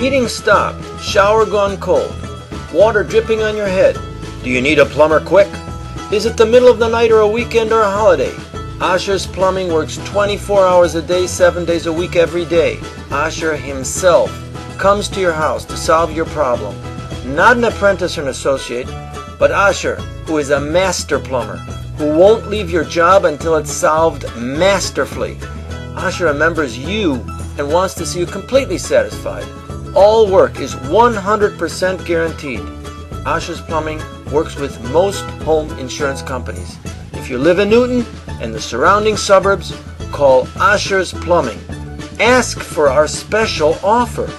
heating stopped, shower gone cold, water dripping on your head. Do you need a plumber quick? Is it the middle of the night or a weekend or a holiday? Asher's Plumbing works 24 hours a day, 7 days a week, every day. Asher himself comes to your house to solve your problem. Not an apprentice or an associate, but Asher, who is a master plumber, who won't leave your job until it's solved masterfully. Asher remembers you and wants to see you completely satisfied. All work is 100% guaranteed. Asher's Plumbing works with most home insurance companies. If you live in Newton and the surrounding suburbs, call Asher's Plumbing. Ask for our special offer.